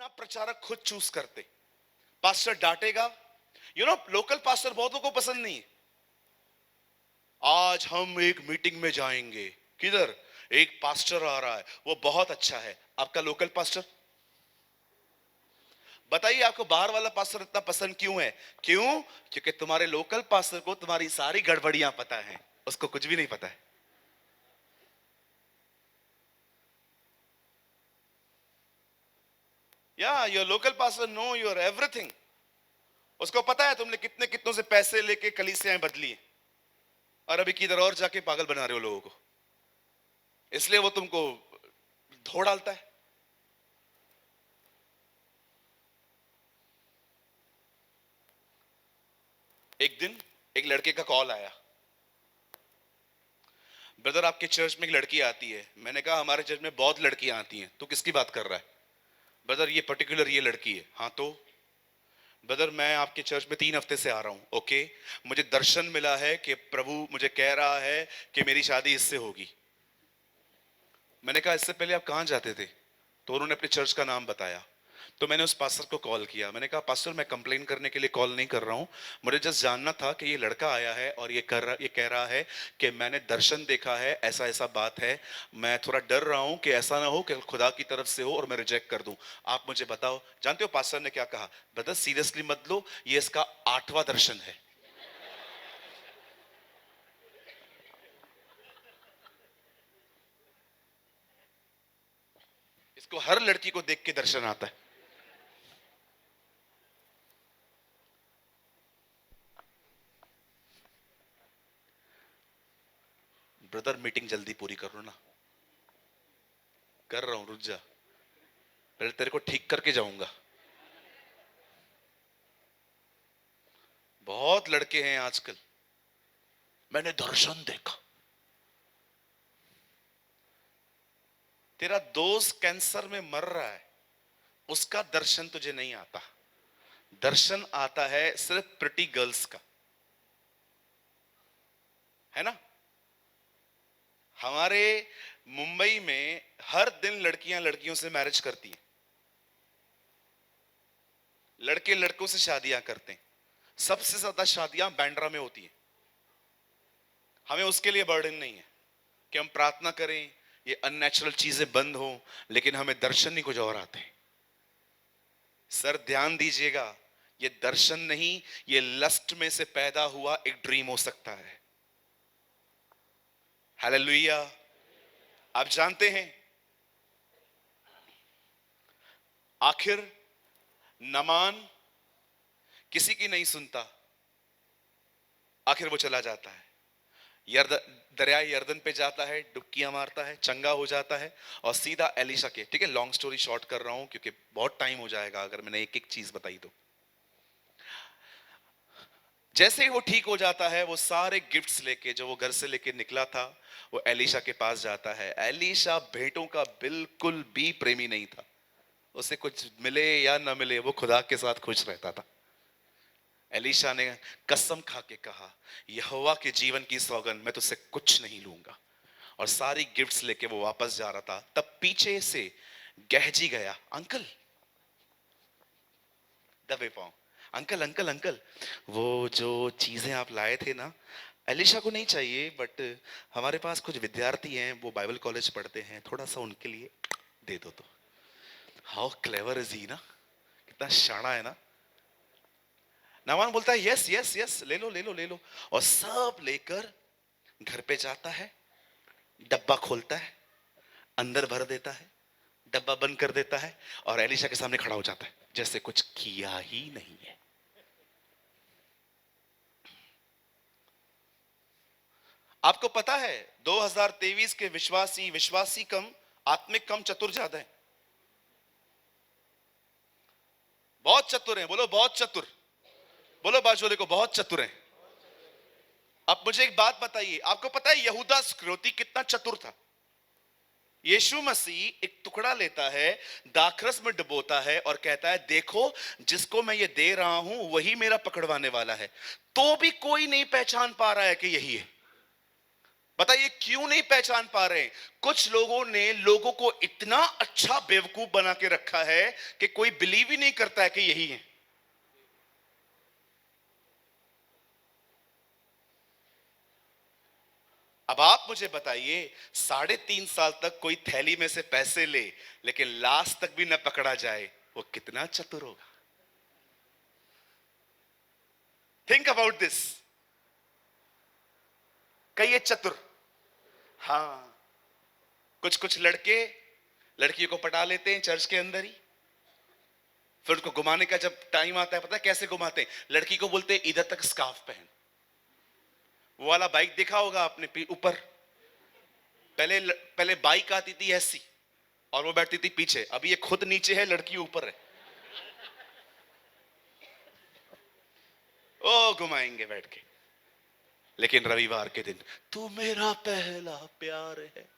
अपना प्रचारक खुद चूज करते। पास्टर डांटेगा, लोकल पास्टर बहुतों को पसंद नहीं है। आज हम एक मीटिंग में जाएंगे, किधर? एक पास्टर आ रहा है, वो बहुत अच्छा है। आपका लोकल पास्टर? बताइए आपको बाहर वाला पास्टर इतना पसंद क्यों है? क्यों? क्योंकि तुम्हारे लोकल पास्टर को तुम्हारी सारी गड़बड़ियां पता है, उसको कुछ भी नहीं पता है। या your local pastor know your everything. उसको पता है तुमने कितने कितनों से पैसे लेके कलीसियाएं बदली है, और अभी किधर और जाके पागल बना रहे हो लोगों को, इसलिए वो तुमको धो डालता है। एक दिन एक लड़के का कॉल आया, ब्रदर आपके चर्च में एक लड़की आती है। मैंने कहा हमारे चर्च में बहुत लड़कियां आती हैं। तो किसकी बात कर रहा है? ब्रदर ये पर्टिकुलर ये लड़की है। हाँ तो? ब्रदर मैं आपके चर्च में 3 हफ्ते से आ रहा हूं। ओके, मुझे दर्शन मिला है कि प्रभु मुझे कह रहा है कि मेरी शादी इससे होगी। मैंने कहा इससे पहले आप कहां जाते थे? तो उन्होंने अपने चर्च का नाम बताया। तो मैंने उस पास्टर को कॉल किया। मैंने कहा पास्टर मैं कंप्लेन करने के लिए कॉल नहीं कर रहा हूं, मुझे जस्ट जानना था कि ये लड़का आया है और ये कह रहा है कि मैंने दर्शन देखा है, ऐसा ऐसा बात है। मैं थोड़ा डर रहा हूं कि ऐसा ना हो कि खुदा की तरफ से हो और मैं रिजेक्ट कर दूं। आप मुझे बताओ। जानते हो पास्टर ने क्या कहा? ब्रदर सीरियसली मत लो, ये इसका 8वां दर्शन है। इसको हर लड़की को देख के दर्शन आता है। ब्रदर मीटिंग जल्दी पूरी करो ना। कर रहा हूं, रुक जा, पहले तेरे को ठीक करके जाऊंगा। बहुत लड़के हैं आजकल, मैंने दर्शन देखा। तेरा दोस्त कैंसर में मर रहा है, उसका दर्शन तुझे नहीं आता। दर्शन आता है सिर्फ प्रिटी गर्ल्स का, है ना? हमारे मुंबई में हर दिन लड़कियां लड़कियों से मैरिज करती हैं, लड़के लड़कों से शादियां करते हैं। सबसे ज्यादा शादियां बैंड्रा में होती हैं। हमें उसके लिए बर्डन नहीं है कि हम प्रार्थना करें, ये अननेचुरल चीजें बंद हो, लेकिन हमें दर्शन नहीं कुछ और आते हैं। सर ध्यान दीजिएगा, ये दर्शन नहीं, ये लस्ट में से पैदा हुआ एक ड्रीम हो सकता है। हालेलुया। आप जानते हैं आखिर नमान किसी की नहीं सुनता, आखिर वो चला जाता है दरिया यर्दन पे जाता है, डुबकियां मारता है, चंगा हो जाता है और सीधा एलिशा के। ठीक है, लॉन्ग स्टोरी शॉर्ट कर रहा हूं क्योंकि बहुत टाइम हो जाएगा अगर मैंने एक एक चीज बताई तो। जैसे ही वो ठीक हो जाता है, वो सारे गिफ्ट्स लेके जो वो घर से लेके निकला था, वो एलिशा के पास जाता है। एलिशा भेंटों का बिल्कुल भी प्रेमी नहीं था। उसे कुछ मिले या ना मिले, वो खुदा के साथ खुश रहता था। एलिशा ने कसम खा के कहा, यहोवा के जीवन की सौगंध, मैं तुझसे कुछ नहीं लूंगा। और सारी गिफ्ट्स लेके वो वापस जा रहा था, तब पीछे से गहजी गया, अंकल, दबे पांव, अंकल अंकल अंकल, वो जो चीजें आप लाए थे ना, एलिशा को नहीं चाहिए, बट हमारे पास कुछ विद्यार्थी हैं, वो बाइबल कॉलेज पढ़ते हैं, थोड़ा सा उनके लिए दे दो तो। हाउ क्लेवर इज ही ना, कितना शाना है ना। नामान बोलता है यस यस यस, ले लो ले लो ले लो, और सब लेकर घर पे जाता है, डब्बा खोलता है, अंदर भर देता है, डब्बा बंद कर देता है और एलिशा के सामने खड़ा हो जाता है जैसे कुछ किया ही नहीं है। आपको पता है 2023 के विश्वासी कम, आत्मिक कम, चतुर ज्यादा है। बहुत चतुर हैं, बोलो बहुत चतुर, बोलो बाजू वाले को बहुत चतुर हैं। अब मुझे एक बात बताइए, आपको पता है यहूदा इस्करियोती कितना चतुर था? यीशु मसीह एक टुकड़ा लेता है, दाखरस में डुबोता है और कहता है देखो जिसको मैं ये दे रहा हूं वही मेरा पकड़वाने वाला है। तो भी कोई नहीं पहचान पा रहा है कि यही है। बताइए क्यों नहीं पहचान पा रहे? कुछ लोगों ने लोगों को इतना अच्छा बेवकूफ बना के रखा है कि कोई बिलीव ही नहीं करता है कि यही है। अब आप मुझे बताइए, 3.5 साल तक कोई थैली में से पैसे ले लेकिन लास्ट तक भी न पकड़ा जाए, वो कितना चतुर होगा? Think about this. कहिए चतुर। हाँ, कुछ कुछ लड़के लड़कियों को पटा लेते हैं चर्च के अंदर ही, फिर उनको घुमाने का जब टाइम आता है, पता है कैसे घुमाते हैं? लड़की को बोलते हैं इधर तक स्कार्फ पहन। वो वाला बाइक देखा होगा आपने ऊपर, पहले पहले बाइक आती थी ऐसी और वो बैठती थी पीछे, अभी ये खुद नीचे है, लड़की ऊपर है। ओ घुमाएंगे बैठ के। लेकिन रविवार के दिन, तू मेरा पहला प्यार है,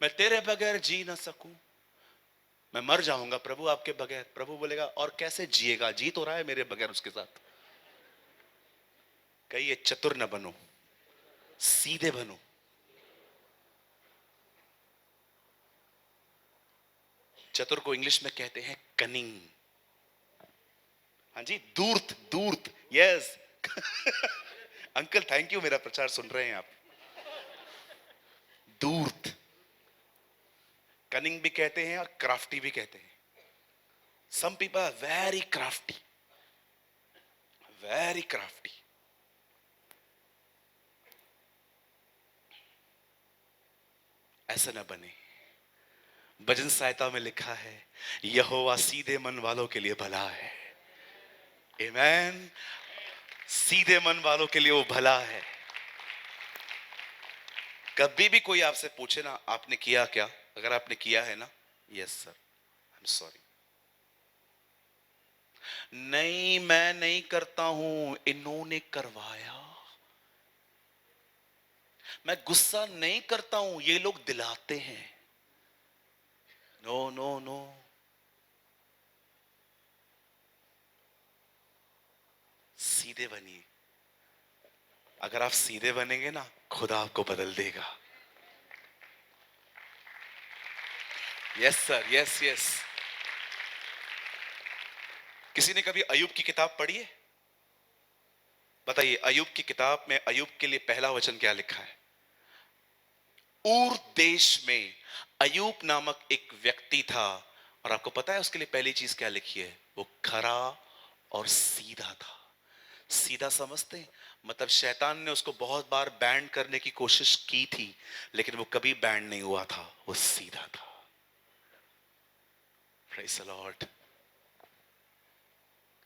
मैं तेरे बगैर जी ना सकूं, मैं मर जाऊंगा प्रभु आपके बगैर। प्रभु बोलेगा और कैसे जिएगा? जी तो रहा है मेरे बगैर उसके साथ। कहिए चतुर न बनो, सीधे बनो। चतुर को इंग्लिश में कहते हैं कनिंग। हाँ जी, दूर्त, दूर्त, यस। अंकल थैंक यू, मेरा प्रचार सुन रहे हैं आप। दूर्त, कनिंग भी कहते हैं और क्राफ्टी भी कहते हैं। Some people are very crafty, very crafty. ऐसा ना बने। भजन सहायता में लिखा है, यहोवा सीधे मन वालों के लिए भला है। आमेन। सीधे मन वालों के लिए वो भला है। कभी भी कोई आपसे पूछे ना आपने किया क्या, अगर आपने किया है ना, yes sir, I am sorry, नहीं मैं नहीं करता हूं, इन्होंने करवाया, मैं गुस्सा नहीं करता हूं, ये लोग दिलाते हैं। नो नो नो, सीधे बनिए। अगर आप सीधे बनेंगे ना, खुदा आपको बदल देगा। Yes sir, yes yes. किसी ने कभी अय्यूब की किताब पढ़ी है? बताइए, अय्यूब की किताब में अय्यूब के लिए पहला वचन क्या लिखा है? ऊर देश में अय्यूब नामक एक व्यक्ति था, और आपको पता है उसके लिए पहली चीज क्या लिखी है? वो खरा और सीधा था। सीधा समझते हैं? मतलब शैतान ने उसको बहुत बार बैंड करने की कोशिश की थी, लेकिन वो कभी बैंड नहीं हुआ था, वो सीधा था। Praise the Lord.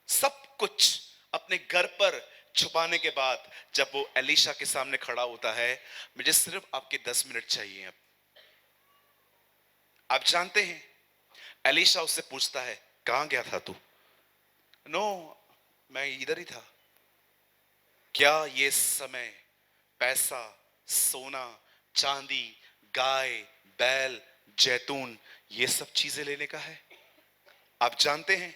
सब कुछ अपने घर पर छुपाने के बाद जब वो एलीशा के सामने खड़ा होता है, मुझे सिर्फ आपके 10 मिनट चाहिए। अब आप जानते हैं, एलीशा उससे पूछता है कहां गया था तू? नो, मैं इधर ही था। क्या ये समय पैसा, सोना, चांदी, गाय, बैल, जैतून, ये सब चीजें लेने का है? आप जानते हैं,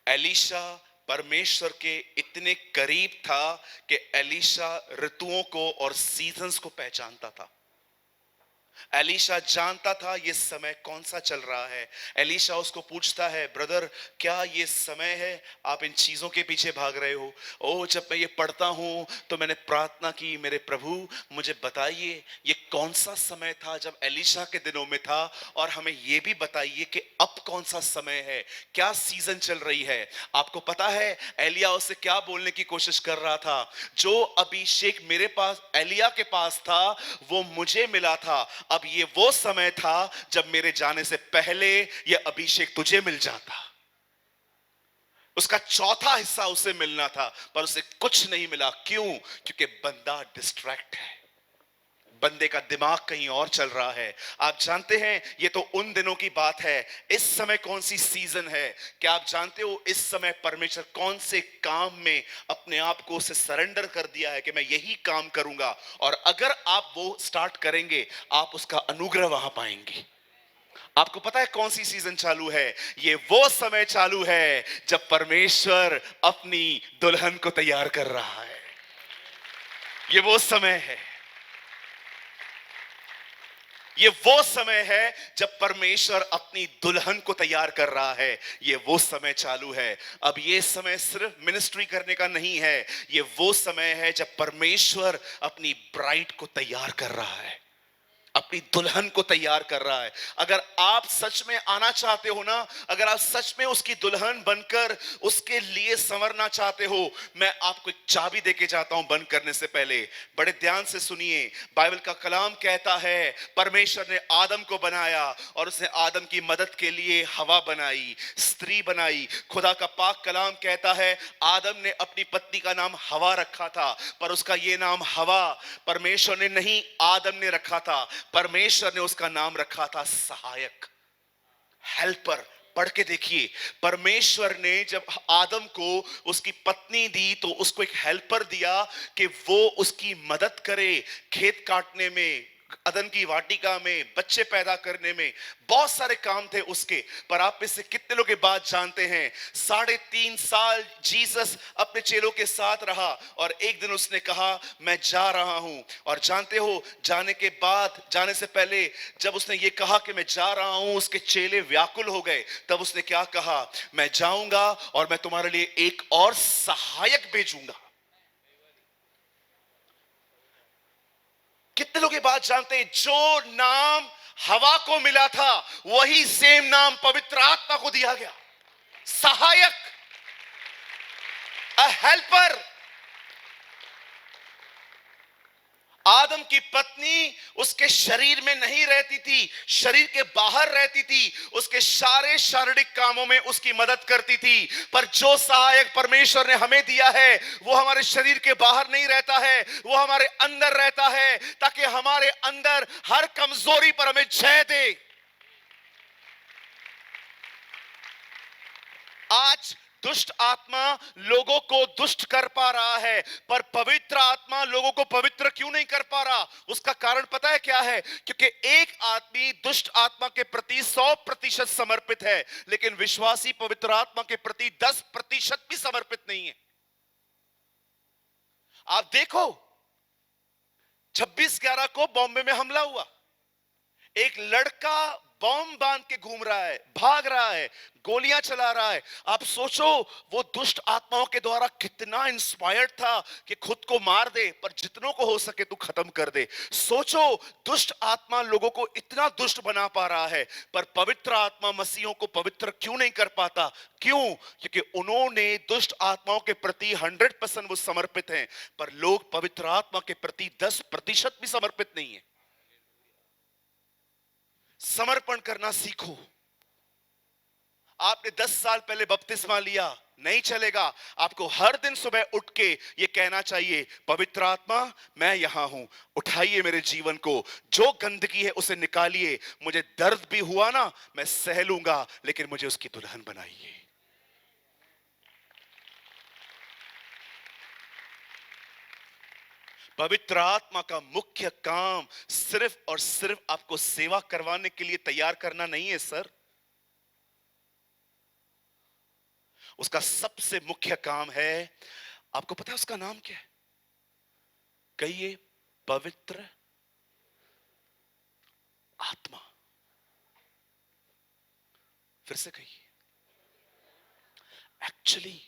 एलीशा परमेश्वर के इतने करीब था कि एलीशा ऋतुओं को और सीजन्स को पहचानता था। एलीशा जानता था ये समय कौन सा चल रहा है। एलीशा उसको पूछता है, ब्रदर क्या ये समय है? आप इन चीजों के पीछे भाग रहे हो? ओह, जब मैं ये पढ़ता हूं तो मैंने प्रार्थना की, मेरे प्रभु मुझे बताइए ये कौन सा समय था जब एलीशा के दिनों में था, और हमें ये भी बताइए कि अब कौन सा समय है, क्या सीजन चल रही है। आपको पता है एलिया उससे क्या बोलने की कोशिश कर रहा था? जो अभिषेक मेरे पास, एलिया के पास था, वो मुझे मिला था। अब ये वो समय था जब मेरे जाने से पहले ये अभिषेक तुझे मिल जाता। उसका चौथा हिस्सा उसे मिलना था, पर उसे कुछ नहीं मिला। क्यों? क्योंकि बंदा डिस्ट्रैक्ट है, बंदे का दिमाग कहीं और चल रहा है। आप जानते हैं ये तो उन दिनों की बात है। इस समय कौन सी सीजन है? क्या आप जानते हो इस समय परमेश्वर कौन से काम में अपने आप को उसे सरेंडर कर दिया है कि मैं यही काम करूंगा, और अगर आप वो स्टार्ट करेंगे आप उसका अनुग्रह वहां पाएंगे। आपको पता है कौन सी सीजन चालू है? ये वो समय चालू है जब परमेश्वर अपनी दुल्हन को तैयार कर रहा है। ये वो समय है। ये वो समय है जब परमेश्वर अपनी दुल्हन को तैयार कर रहा है। ये वो समय चालू है। अब ये समय सिर्फ मिनिस्ट्री करने का नहीं है, ये वो समय है जब परमेश्वर अपनी ब्राइड को तैयार कर रहा है, अपनी दुल्हन को तैयार कर रहा है। अगर आप सच में आना चाहते हो ना, अगर आप सच में उसकी दुल्हन बनकर उसके लिए संवरना चाहते हो, मैं आपको एक चाबी देके जाता हूं बंद करने से पहले। बड़े ध्यान से सुनिए। बाइबल का कलाम कहता है परमेश्वर ने आदम को बनाया और उसने आदम की मदद के लिए हवा बनाई, स्त्री बनाई। खुदा का पाक कलाम कहता है आदम ने अपनी पत्नी का नाम हवा रखा था, पर उसका यह नाम हवा परमेश्वर ने नहीं, आदम ने रखा था। परमेश्वर ने उसका नाम रखा था सहायक, हेल्पर। पढ़ के देखिए, परमेश्वर ने जब आदम को उसकी पत्नी दी तो उसको एक हेल्पर दिया कि वो उसकी मदद करे खेत काटने में, अदन की वाटिका में, बच्चे पैदा करने में, बहुत सारे काम थे उसके। पर आप में से कितने लोग ये बात जानते हैं 3.5 साल जीसस अपने चेलों के साथ रहा और एक दिन उसने कहा मैं जा रहा हूं। और जानते हो जाने के बाद, जाने से पहले जब उसने ये कहा कि मैं जा रहा हूं, उसके चेले व्याकुल हो गए। तब उसने क्या कहा, मैं जाऊंगा और मैं तुम्हारे लिए एक और सहायक भेजूंगा। कितने लोग ये बात जानते हैं, जो नाम हवा को मिला था वही सेम नाम पवित्र आत्मा को दिया गया, सहायक, अ हेल्पर। आदम की पत्नी उसके शरीर में नहीं रहती थी, शरीर के बाहर रहती थी, उसके सारे शारीरिक कामों में उसकी मदद करती थी। पर जो सहायक परमेश्वर ने हमें दिया है वो हमारे शरीर के बाहर नहीं रहता है, वो हमारे अंदर रहता है, ताकि हमारे अंदर हर कमजोरी पर हमें जय दे। आज दुष्ट आत्मा लोगों को दुष्ट कर पा रहा है, पर पवित्र आत्मा लोगों को पवित्र क्यों नहीं कर पा रहा? उसका कारण पता है क्या है? क्योंकि एक आदमी दुष्ट आत्मा के प्रति 100% समर्पित है, लेकिन विश्वासी पवित्र आत्मा के प्रति 10% भी समर्पित नहीं है। आप देखो 26/11 को बॉम्बे में हमला हुआ, एक लड़का बॉम्ब बांध के घूम रहा है, भाग रहा है, गोलियां चला रहा है। आप सोचो वो दुष्ट आत्माओं के द्वारा कितना इंस्पायर्ड था कि खुद को मार दे, पर जितनों को हो सके तू खत्म कर दे। सोचो दुष्ट आत्मा लोगों को इतना दुष्ट बना पा रहा है, पर पवित्र आत्मा मसीहों को पवित्र क्यों नहीं कर पाता? क्यों? क्योंकि उन्होंने दुष्ट आत्माओं के प्रति 100% वो समर्पित हैं, पर लोग पवित्र आत्मा के प्रति 10% भी समर्पित नहीं है। समर्पण करना सीखो। आपने 10 साल पहले बपतिस्मा लिया, नहीं चलेगा। आपको हर दिन सुबह उठ के ये कहना चाहिए, पवित्र आत्मा मैं यहां हूं, उठाइए मेरे जीवन को, जो गंदगी है उसे निकालिए। मुझे दर्द भी हुआ ना, मैं सह लूंगा, लेकिन मुझे उसकी दुल्हन बनाइए। पवित्र आत्मा का मुख्य काम सिर्फ और सिर्फ आपको सेवा करवाने के लिए तैयार करना नहीं है सर। उसका सबसे मुख्य काम है, आपको पता है उसका नाम क्या है? कहिए, पवित्र आत्मा। फिर से कहिए, एक्चुअली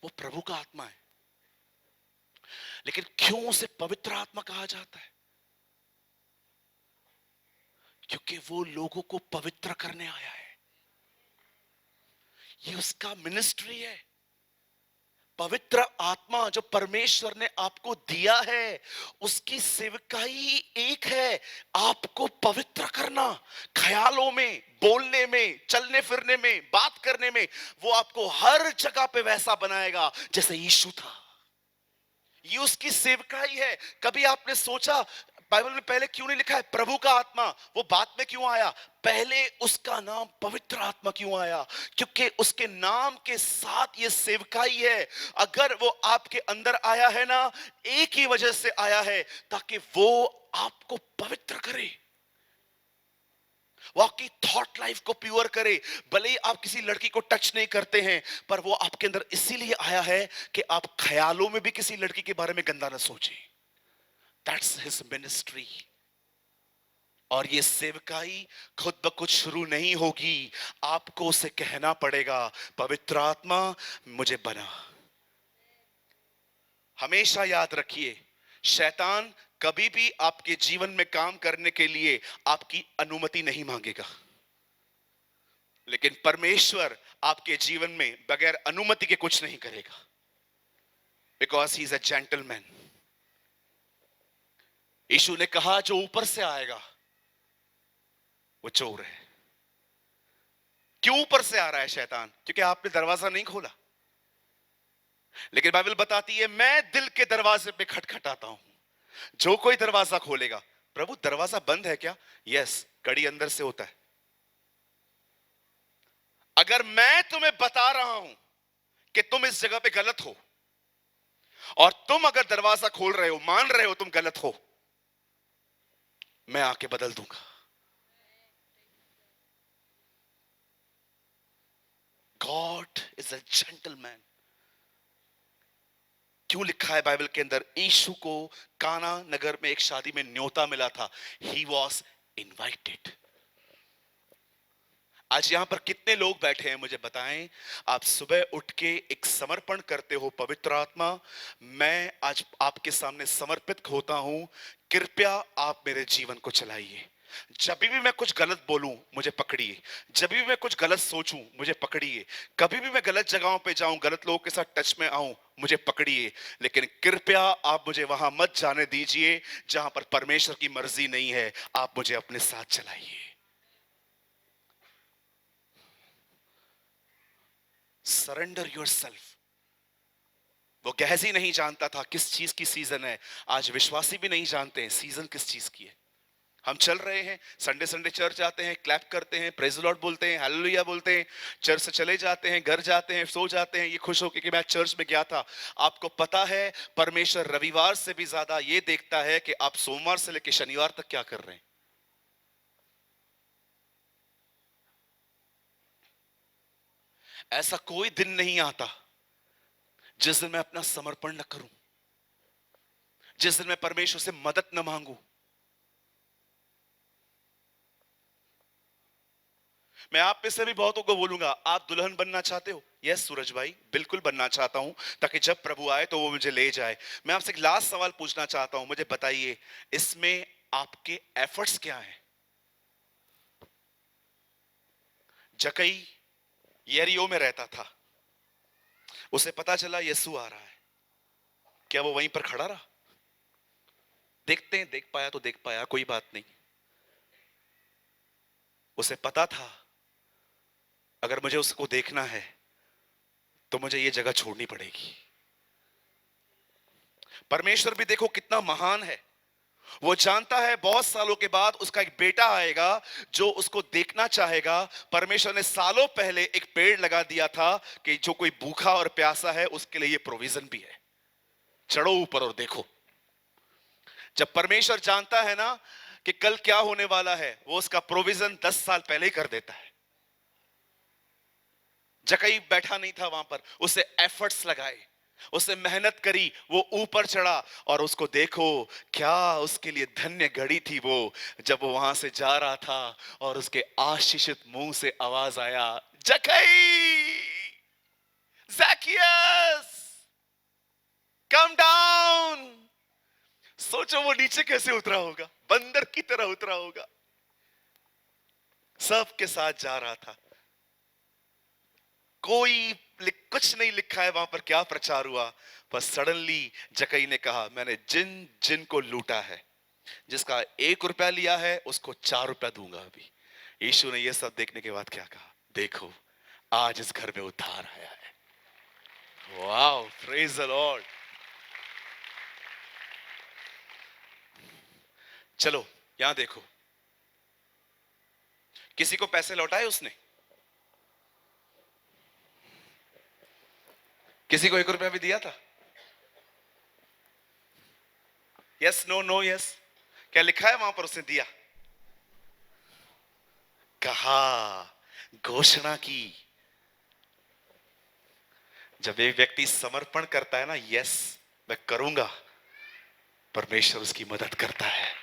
वो प्रभु का आत्मा है, लेकिन क्यों उसे पवित्र आत्मा कहा जाता है? क्योंकि वो लोगों को पवित्र करने आया है। ये उसका मिनिस्ट्री है। पवित्र आत्मा जो परमेश्वर ने आपको दिया है, उसकी सेवकाई एक है, आपको पवित्र करना। ख्यालों में, बोलने में, चलने फिरने में, बात करने में, वो आपको हर जगह पे वैसा बनाएगा जैसे यीशु था। ये उसकी सेवकाई है। कभी आपने सोचा बाइबल में पहले क्यों नहीं लिखा है प्रभु का आत्मा? वो बाद में क्यों आया? पहले उसका नाम पवित्र आत्मा क्यों आया? क्योंकि उसके नाम के साथ ये सेवकाई है। अगर वो आपके अंदर आया है ना, एक ही वजह से आया है, ताकि वो आपको पवित्र करे, वो आपकी थॉट लाइफ को प्योर करे। भले ही आप किसी लड़की को टच नहीं करते हैं, पर वो आपके अंदर इसीलिए आया है कि आप ख्यालों में भी किसी लड़की के बारे में गंदा ना सोचें। That's his ministry. और ये सेवकाई खुद ब खुद शुरू नहीं होगी, आपको उसे कहना पड़ेगा, पवित्र आत्मा मुझे बना। हमेशा याद रखिए, शैतान कभी भी आपके जीवन में काम करने के लिए आपकी अनुमति नहीं मांगेगा, लेकिन परमेश्वर आपके जीवन में बगैर अनुमति के कुछ नहीं करेगा, because he is a gentleman. यीशु ने कहा जो ऊपर से आएगा वो चोर है। क्यों ऊपर से आ रहा है शैतान? क्योंकि आपने दरवाजा नहीं खोला। लेकिन बाइबल बताती है मैं दिल के दरवाजे पे खटखटाता हूं, जो कोई दरवाजा खोलेगा। प्रभु दरवाजा बंद है क्या? यस, कड़ी अंदर से होता है। अगर मैं तुम्हें बता रहा हूं कि तुम इस जगह पे गलत हो, और तुम अगर दरवाजा खोल रहे हो, मान रहे हो तुम गलत हो, मैं आके बदल दूंगा। God is a gentleman. क्यों लिखा है बाइबल के अंदर, यीशु को काना नगर में एक शादी में न्योता मिला था, ही वॉज इनवाइटेड। आज यहां पर कितने लोग बैठे हैं मुझे बताएं, आप सुबह उठ के एक समर्पण करते हो, पवित्र आत्मा मैं आज आपके सामने समर्पित होता हूं, कृपया आप मेरे जीवन को चलाइए। जब भी मैं कुछ गलत बोलूं मुझे पकड़िए, जब भी मैं कुछ गलत सोचूं मुझे पकड़िए, कभी भी मैं गलत जगहों पे जाऊं, गलत लोगों के साथ टच में आऊं मुझे पकड़िए, लेकिन कृपया आप मुझे वहां मत जाने दीजिए जहां पर परमेश्वर की मर्जी नहीं है। आप मुझे अपने साथ चलाइए। Surrender yourself. वो गहजी नहीं जानता था किस चीज की सीजन है, आज विश्वासी भी नहीं जानते हैं सीजन किस चीज की है। हम चल रहे हैं, संडे संडे चर्च आते हैं, क्लैप करते हैं, प्रेज द लॉर्ड बोलते हैं, हालेलुया बोलते हैं, चर्च से चले जाते हैं, घर जाते हैं, सो जाते हैं, ये खुश होकर कि मैं चर्च में गया था। आपको पता है परमेश्वर रविवार से भी ज्यादा ये देखता है कि आप सोमवार से लेकर शनिवार तक क्या कर रहे हैं। ऐसा कोई दिन नहीं आता जिस दिन मैं अपना समर्पण न करूं, जिस दिन मैं परमेश्वर से मदद न मांगू। मैं आप में से भी बहुतों को बोलूंगा, आप दुल्हन बनना चाहते हो? यस सूरज भाई, बिल्कुल बनना चाहता हूं, ताकि जब प्रभु आए तो वो मुझे ले जाए। मैं आपसे एक लास्ट सवाल पूछना चाहता हूं, मुझे बताइए इसमें आपके एफर्ट्स क्या हैं? जकई यरीहो में रहता था, उसे पता चला यीशु आ रहा है, क्या वो वहीं पर खड़ा रहा? देखते हैं, देख पाया तो देख पाया, कोई बात नहीं। उसे पता था अगर मुझे उसको देखना है तो मुझे ये जगह छोड़नी पड़ेगी। परमेश्वर भी देखो कितना महान है, वो जानता है बहुत सालों के बाद उसका एक बेटा आएगा जो उसको देखना चाहेगा। परमेश्वर ने सालों पहले एक पेड़ लगा दिया था कि जो कोई भूखा और प्यासा है उसके लिए ये प्रोविजन भी है, चढ़ो ऊपर और देखो। जब परमेश्वर जानता है ना कि कल क्या होने वाला है, वो उसका प्रोविजन 10 साल पहले ही कर देता है। जकई बैठा नहीं था वहां पर, उसे एफर्ट्स लगाए, उसे मेहनत करी, वो ऊपर चढ़ा, और उसको देखो क्या उसके लिए धन्य घड़ी थी वो जब वो वहां से जा रहा था और उसके आशीषित मुंह से आवाज आया, जकई, ज़ैकियस, कम डाउन। सोचो वो नीचे कैसे उतरा होगा, बंदर की तरह उतरा होगा, सबके साथ जा रहा था। कोई कुछ नहीं लिखा है वहां पर क्या प्रचार हुआ, बस सडनली जकई ने कहा मैंने जिन जिन को लूटा है, जिसका 1 रुपया लिया है उसको 4 रुपया दूंगा अभी। यीशु ने यह सब देखने के बाद क्या कहा, देखो आज इस घर में उद्धार आया है। Wow, praise the Lord. चलो यहां देखो, किसी को पैसे लौटाए उसने? किसी को 1 रुपया भी दिया था? Yes, no, no, yes. क्या लिखा है वहां पर? उसने दिया, कहा, घोषणा की। जब एक व्यक्ति समर्पण करता है ना, यस मैं करूंगा, परमेश्वर उसकी मदद करता है।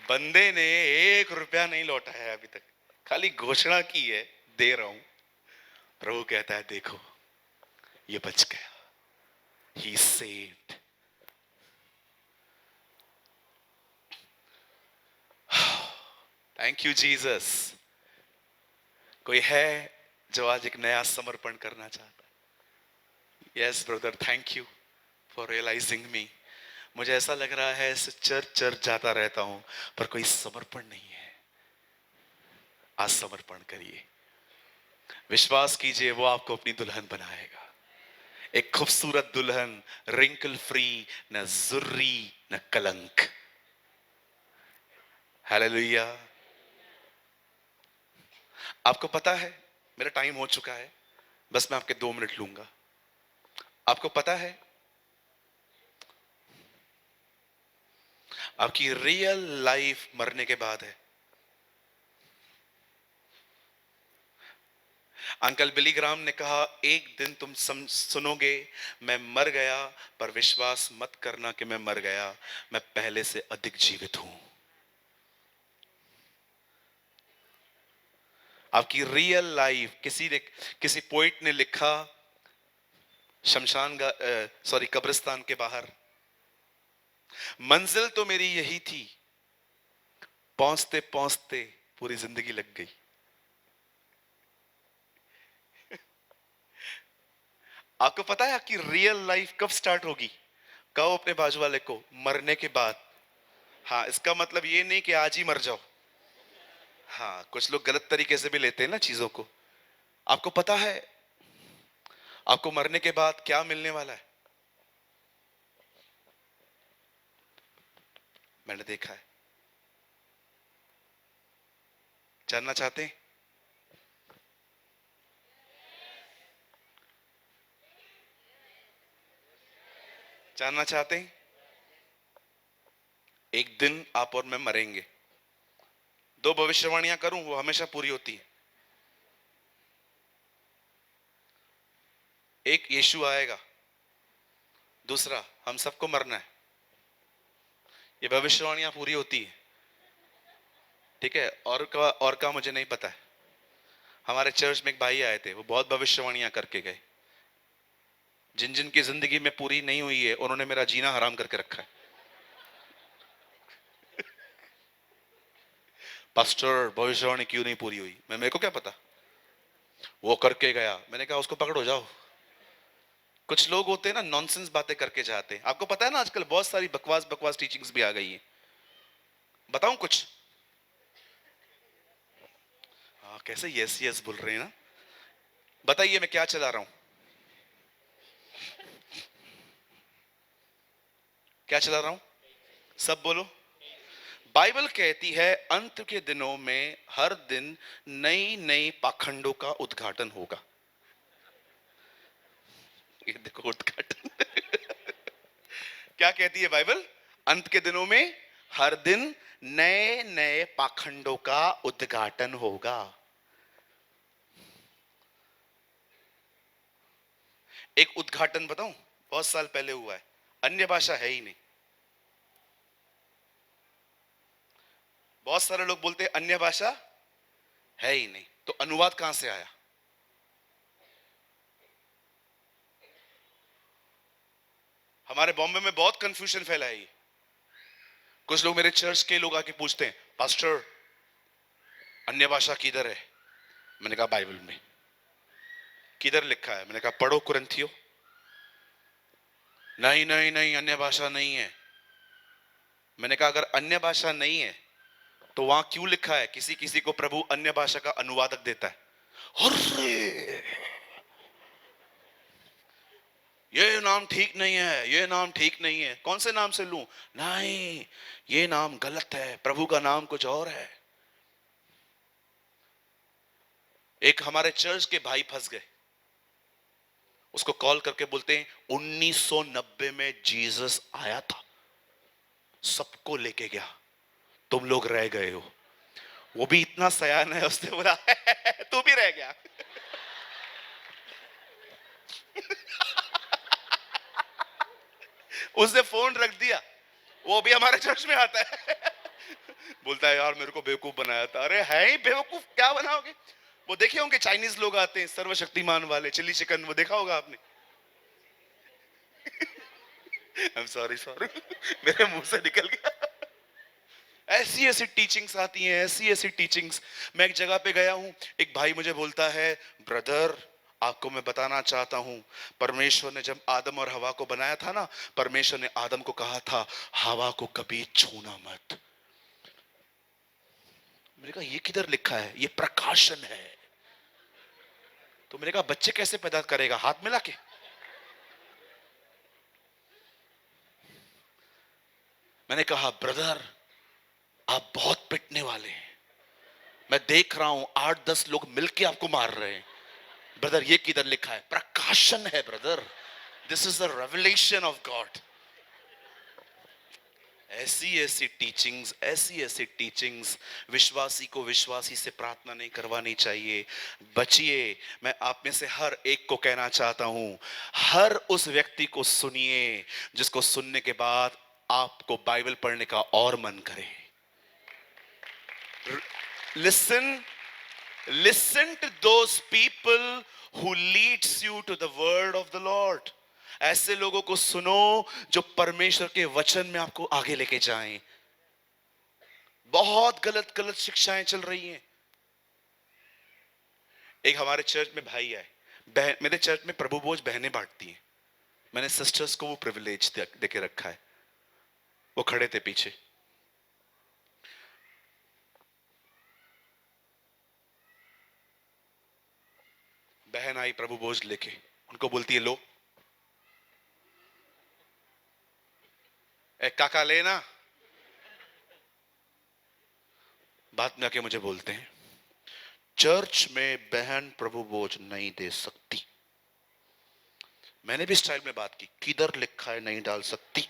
बंदे ने 1 रुपया नहीं लौटा है अभी तक, खाली घोषणा की है दे रहा हूं। प्रभु कहता है देखो ये बच गया, ही सेव्ड। Thank you Jesus. कोई है जो आज एक नया समर्पण करना चाहता है? Yes brother, thank you for realising me. मुझे ऐसा लग रहा है चर्च चर्च जाता रहता हूं पर कोई समर्पण नहीं है। आज समर्पण करिए, विश्वास कीजिए वो आपको अपनी दुल्हन बनाएगा, एक खूबसूरत दुल्हन, रिंकल फ्री, न जुर्री न कलंक। हालेलुया। आपको पता है मेरा टाइम हो चुका है, बस मैं आपके 2 मिनट लूंगा। आपको पता है आपकी रियल लाइफ मरने के बाद है। अंकल बिली ग्राम ने कहा एक दिन तुम सुनोगे मैं मर गया, पर विश्वास मत करना कि मैं मर गया, मैं पहले से अधिक जीवित हूं। आपकी रियल लाइफ, किसी पोइट ने लिखा शमशान सॉरी कब्रिस्तान के बाहर, मंजिल तो मेरी यही थी, पहुंचते पहुंचते पूरी जिंदगी लग गई। आपको पता है आपकी रियल लाइफ कब स्टार्ट होगी? कहो अपने बाजू वाले को, मरने के बाद। हाँ, इसका मतलब ये नहीं कि आज ही मर जाओ। हाँ, कुछ लोग गलत तरीके से भी लेते हैं ना चीजों को। आपको पता है आपको मरने के बाद क्या मिलने वाला है? मैंने देखा है। जानना चाहते हैं? जानना चाहते हैं? एक दिन आप और मैं मरेंगे। 2 भविष्यवाणियां करूं, वो हमेशा पूरी होती है। एक, यीशु आएगा। दूसरा, हम सबको मरना है। ये भविष्यवाणियां पूरी होती है। ठीक है, और का मुझे नहीं पता है। हमारे चर्च में एक भाई आए थे, वो बहुत भविष्यवाणियां करके गए। जिन जिन की जिंदगी में पूरी नहीं हुई है उन्होंने मेरा जीना हराम करके रखा है। पास्टर भविष्यवाणी क्यों नहीं पूरी हुई? मेरे को क्या पता, वो करके गया। मैंने कहा उसको पकड़ो जाओ। कुछ लोग होते हैं ना, नॉनसेंस बातें करके जाते हैं। आपको पता है ना आजकल बहुत सारी बकवास बकवास टीचिंग्स भी आ गई हैं। बताऊं कुछ? हाँ, कैसे यस यस बोल रहे हैं ना। बताइए मैं क्या चला रहा हूं, क्या चला रहा हूं? सब बोलो। बाइबल कहती है अंत के दिनों में हर दिन नई नई पाखंडों का उद्घाटन होगा। ये देखो उद्घाटन। क्या कहती है बाइबल? अंत के दिनों में हर दिन नए नए पाखंडों का उद्घाटन होगा। एक उद्घाटन बताऊं, बहुत साल पहले हुआ है। अन्य भाषा है ही नहीं। बहुत सारे लोग बोलते हैं अन्य भाषा है ही नहीं, तो अनुवाद कहां से आया? हमारे बॉम्बे में बहुत कंफ्यूजन फैला है। कुछ लोग मेरे चर्च के लोग आके पूछते हैं पास्टर अन्य भाषा किधर है? मैंने कहा बाइबल में। किधर लिखा है? मैंने कहा पढ़ो कुरिन्थियों। नहीं नहीं नहीं, अन्य भाषा नहीं है। मैंने कहा अगर अन्य भाषा नहीं है तो वहां क्यों लिखा है किसी किसी को प्रभु अन्य भाषा का अनुवादक देता है? अरे ये नाम ठीक नहीं है, ये नाम ठीक नहीं है। कौन से नाम से लूं? नहीं, ये नाम गलत है, प्रभु का नाम कुछ और है। एक हमारे चर्च के भाई फंस गए। उसको कॉल करके बोलते हैं 1990 में जीसस आया था, सबको लेके गया, तुम लोग रह गए हो। वो भी इतना सयान है, उसने बोला तू भी रह गया। उसने फोन रख दिया। वो भी हमारे चर्च में आता है। बोलता है यार मेरे को बेवकूफ बनाया था। अरे है ही बेवकूफ, क्या बनाओगे? वो देखे होंगे चाइनीज लोग आते हैं सर्वशक्तिमान वाले, चिल्ली चिकन, वो देखा होगा आपने। आई एम सॉरी सॉरी मेरे मुंह से निकल गया। ऐसी ऐसी टीचिंग्स आती हैं, ऐसी ऐसी टीचिंग्स। मैं एक जगह पे गया हूं, एक भाई मुझे बोलता है, ब्रदर आपको मैं बताना चाहता हूं, परमेश्वर ने जब आदम और हवा को बनाया था ना, परमेश्वर ने आदम को कहा था हवा को कभी छूना मत। मैंने कहा ये किधर लिखा है? ये प्रकाशन है। तो मैंने कहा बच्चे कैसे पैदा करेगा? हाथ मिला के? मैंने कहा ब्रदर आप बहुत पिटने वाले हैं, मैं देख रहा हूं 8-10 लोग मिलके आपको मार रहे हैं। ब्रदर ये किधर लिखा है? प्रकाशन है brother, this is the revelation of God. ऐसी ऐसी टीचिंग्स, ऐसी ऐसी टीचिंग्स, विश्वासी को विश्वासी से प्रार्थना नहीं करवानी चाहिए। बचिए। मैं आप में से हर एक को कहना चाहता हूं, हर उस व्यक्ति को सुनिए जिसको सुनने के बाद आपको बाइबल पढ़ने का और मन करे। Listen, listen to those people who leads you to the word of the Lord। ऐसे लोगों को सुनो जो परमेश्वर के वचन में आपको आगे लेके जाएं। बहुत गलत गलत शिक्षाएं चल रही हैं। एक हमारे चर्च में भाई है, मेरे चर्च में प्रभु भोज बहनें बांटती हैं, मैंने सिस्टर्स को वो प्रिविलेज देके रखा है। वो खड़े थे पीछे, बहन आई प्रभु भोज लेके, उनको बोलती है लो ए काका लेना। बाद में आके मुझे बोलते हैं चर्च में बहन प्रभु भोज नहीं दे सकती। मैंने भी स्टाइल में बात की, किधर लिखा है नहीं डाल सकती?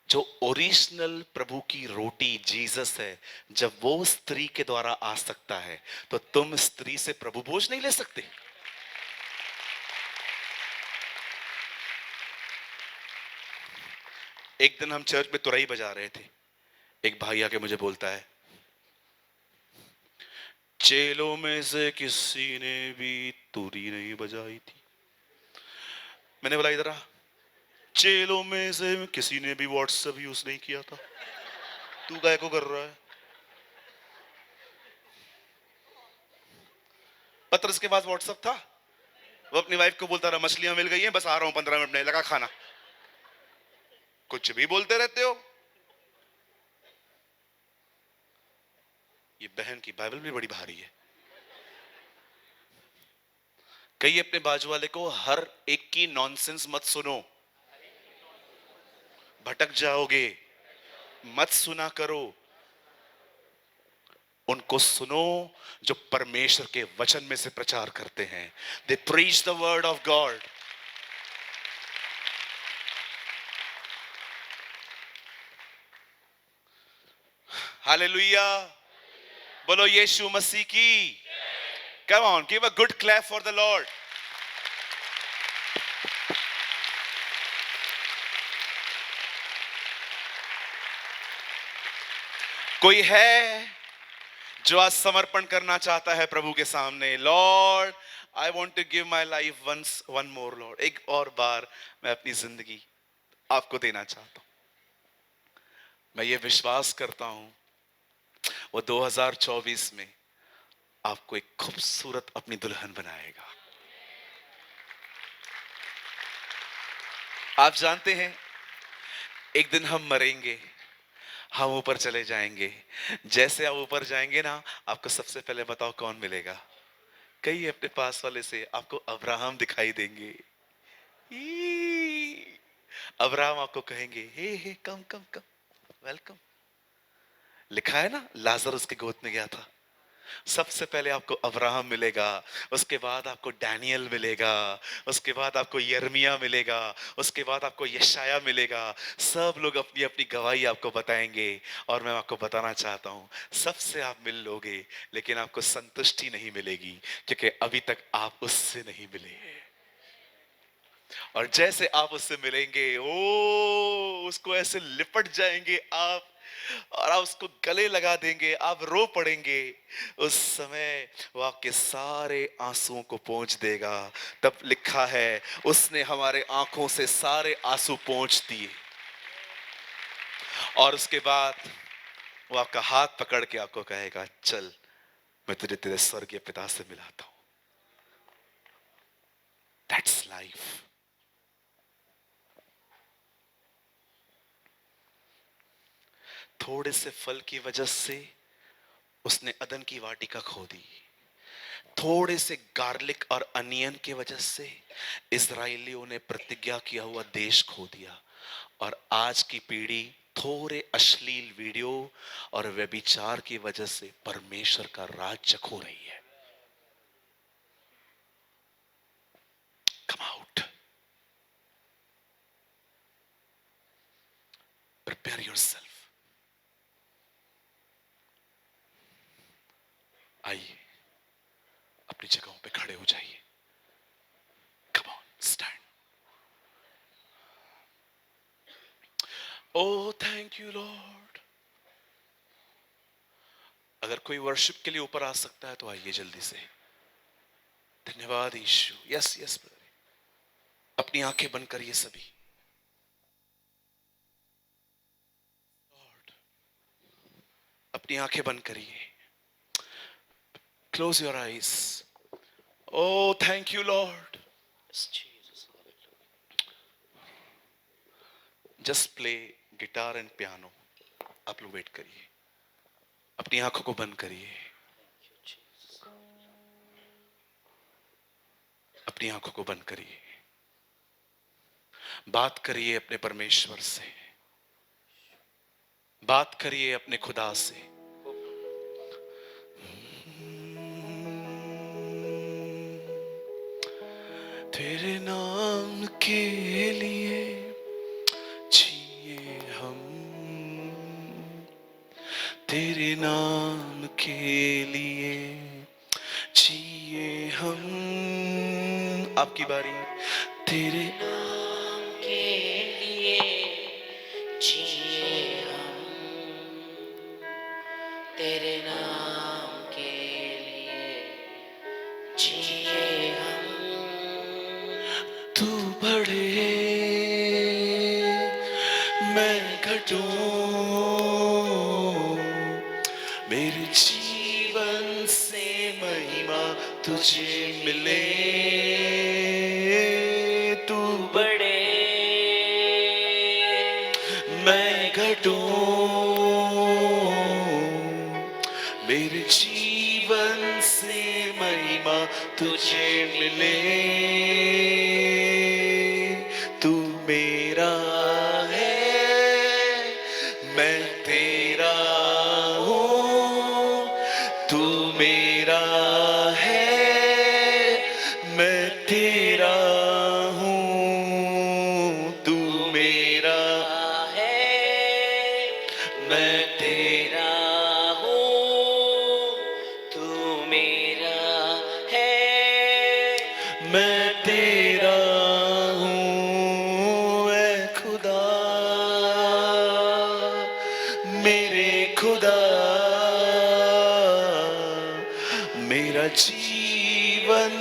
जो ओरिजिनल प्रभु की रोटी जीसस है, जब वो स्त्री के द्वारा आ सकता है तो तुम स्त्री से प्रभु भोज नहीं ले सकते। एक दिन हम चर्च में तुरई बजा रहे थे, एक भाई आके मुझे बोलता है चेलों में से किसी ने भी तुरी नहीं बजाई थी। मैंने बोला इधर आ, चेलों में से किसी ने भी व्हाट्सएप यूज नहीं किया था, तू काय को कर रहा है? पत्रस के पास व्हाट्सएप था, वो अपनी वाइफ को बोलता रहा मछलियां मिल गई हैं, बस आ रहा हूं 15 मिनट में, लगा खाना। कुछ भी बोलते रहते हो। ये बहन की बाइबल भी बड़ी भारी है। कहिए अपने बाजू वाले को हर एक की नॉनसेंस मत सुनो, भटक जाओगे, मत सुना करो। उनको सुनो जो परमेश्वर के वचन में से प्रचार करते हैं। They preach the word of God. Hallelujah, बोलो यीशु मसीह की। Come on, give a good clap for the Lord. कोई है जो आज समर्पण करना चाहता है प्रभु के सामने? Lord I want to give my life once, one more lord, एक और बार मैं अपनी जिंदगी आपको देना चाहता हूं। मैं ये विश्वास करता हूं वो 2024 में आपको एक खूबसूरत अपनी दुल्हन बनाएगा। आप जानते हैं एक दिन हम मरेंगे, हम ऊपर चले जाएंगे। जैसे आप ऊपर जाएंगे ना, आपको सबसे पहले बताओ कौन मिलेगा? कई अपने पास वाले से आपको अब्राहम दिखाई देंगे। अब्राहम आपको कहेंगे हे हे कम कम कम, वेलकम। लिखा है ना लाजर उसके गोद में गया था। सबसे पहले आपको अब्राहम मिलेगा, उसके बाद आपको डैनियल मिलेगा, उसके बाद आपको यिर्मयाह मिलेगा, उसके बाद आपको यशायाह मिलेगा। सब लोग अपनी अपनी गवाही आपको बताएंगे। और मैं आपको बताना चाहता हूं सबसे आप मिल लोगे, लेकिन आपको संतुष्टि नहीं मिलेगी, क्योंकि अभी तक आप उससे नहीं मिले। और जैसे आप उससे मिलेंगे, ओ उसको ऐसे लिपट जाएंगे आप, और आप उसको गले लगा देंगे, आप रो पड़ेंगे। उस समय वो आपके सारे आंसुओं को पोंछ देगा। तब लिखा है, उसने हमारे आंखों से सारे आंसू पोंछ दिए। और उसके बाद वो आपका हाथ पकड़ के आपको कहेगा, चल मैं तुझे तेरे स्वर्गीय पिता से मिलाता हूं। That's life. थोड़े से फल की वजह से उसने अदन की वाटिका खो दी। थोड़े से गार्लिक और अनियन की वजह से इजरायलियों ने प्रतिज्ञा किया हुआ देश खो दिया। और आज की पीढ़ी थोड़े अश्लील वीडियो और व्यभिचार की वजह से परमेश्वर का राज्य खो रही है। Come out, prepare yourself. आइए अपनी जगहों पे खड़े हो जाइए। Come on, stand. Oh thank you Lord. अगर कोई वर्शिप के लिए ऊपर आ सकता है तो आइए जल्दी से। धन्यवाद यीशु। यस यस ब्रदर, अपनी आंखें बंद करिए सभी। अपनी आंखें बंद करिए। Close your eyes. Oh thank you Lord. Just play guitar and piano. आप लोग वेट करिए, अपनी आंखों को बंद करिए, अपनी आंखों को बंद करिए। बात करिए अपने परमेश्वर से, बात करिए अपने खुदा से। तेरे नाम के लिए जिए हम, तेरे नाम के लिए जिए हम। आपकी बारी। तेरे नाम के लिए जिए हम, तेरे नाम के लिए जिए हम। तू बढ़े मैं घटूं, मेरे जीवन से महिमा तुझे मिले। तू बड़े मैं घटूं, मेरे जीवन से महिमा तुझे मिले। तू मेरा है, मैं तेरा हूँ। तू मेरा है, मैं तेरा हूँ। तू मेरा है, मैं तेरा। तेरा हूँ, तू मेरा है, मैं तेरा हूँ ऐ खुदा, मेरे खुदा। मेरा जीवन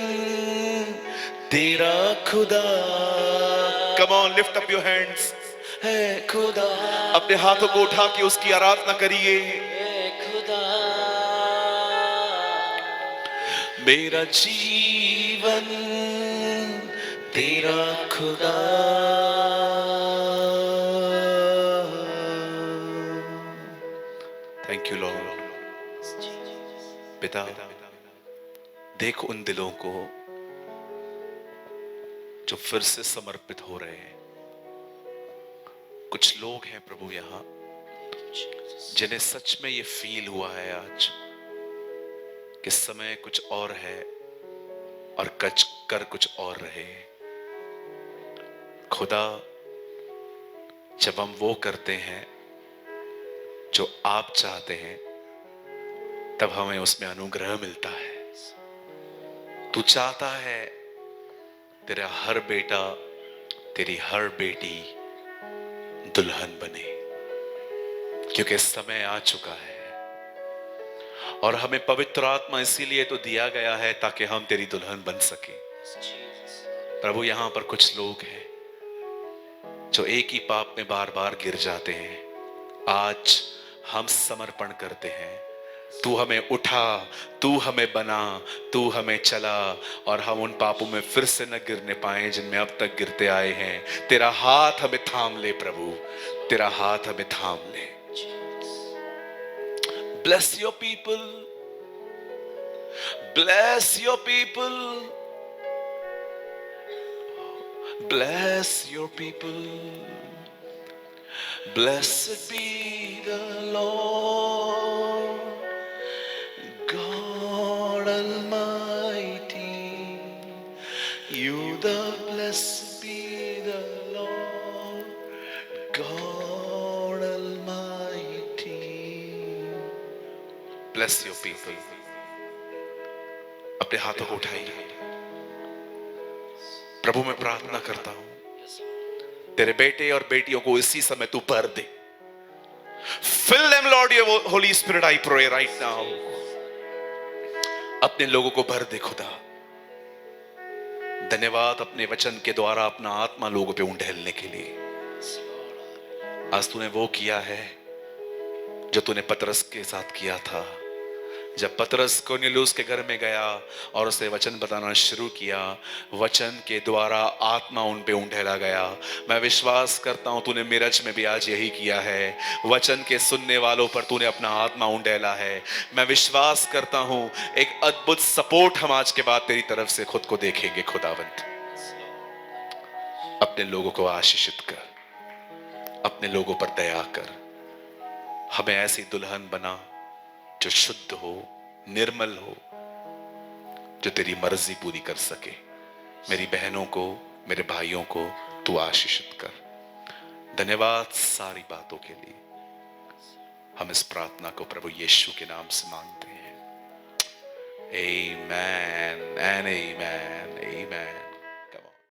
तेरा खुदा। Come on, lift up your hands. है खुदा। अपने हाथों को उठा के उसकी आराधना करिए। ए खुदा। मेरा जीवन तेरा खुदा। Thank you Lord. पिता, देख उन दिलों को जो फिर से समर्पित हो रहे हैं। कुछ लोग हैं प्रभु यहां जिन्हें सच में ये फील हुआ है आज कि समय कुछ और है और कर कुछ और रहे। खुदा, जब हम वो करते हैं जो आप चाहते हैं, तब हमें उसमें अनुग्रह मिलता है। तू चाहता है तेरा हर बेटा तेरी हर बेटी दुल्हन बने, क्योंकि समय आ चुका है और हमें पवित्र आत्मा इसीलिए तो दिया गया है ताकि हम तेरी दुल्हन बन सके। प्रभु, यहां पर कुछ लोग हैं जो एक ही पाप में बार बार गिर जाते हैं। आज हम समर्पण करते हैं, तू हमें उठा, तू हमें बना, तू हमें चला और हम उन पापों में फिर से न गिरने पाए जिनमें अब तक गिरते आए हैं। तेरा हाथ हमें थाम ले प्रभु, तेरा हाथ हमें थाम ले। Bless your people, bless your people, bless your people. Blessed be the Lord God Almighty. You the blessed be the Lord God Almighty. Bless your people. अपने हाथों को उठाइए। प्रभु, मैं प्रार्थना करता हूं तेरे बेटे और बेटियों को इसी समय तू भर दे। Fill them, Lord, your Holy Spirit, I pray right now. अपने लोगों को भर दे खुदा। धन्यवाद अपने वचन के द्वारा अपना आत्मा लोगों पे उंडेलने के लिए। आज तूने वो किया है जो तूने पतरस के साथ किया था। जब पतरस कोर्नेलियुस के घर में गया और उसे वचन बताना शुरू किया, वचन के द्वारा आत्मा उन पे उंडेला गया। मैं विश्वास करता हूं तूने मिरज में भी आज यही किया है। वचन के सुनने वालों पर तूने अपना आत्मा उंडेला है। मैं विश्वास करता हूं एक अद्भुत सपोर्ट हम आज के बाद तेरी तरफ से खुद को देखेंगे। खुदावंत, अपने लोगों को आशीषित कर, अपने लोगों पर दया कर। हमें ऐसी दुल्हन बना जो शुद्ध हो, निर्मल हो, जो तेरी मर्जी पूरी कर सके। मेरी बहनों को, मेरे भाइयों को तू आशीषित कर। धन्यवाद सारी बातों के लिए। हम इस प्रार्थना को प्रभु यीशु के नाम से मांगते हैं। आमेन एंड आमेन, आमेन।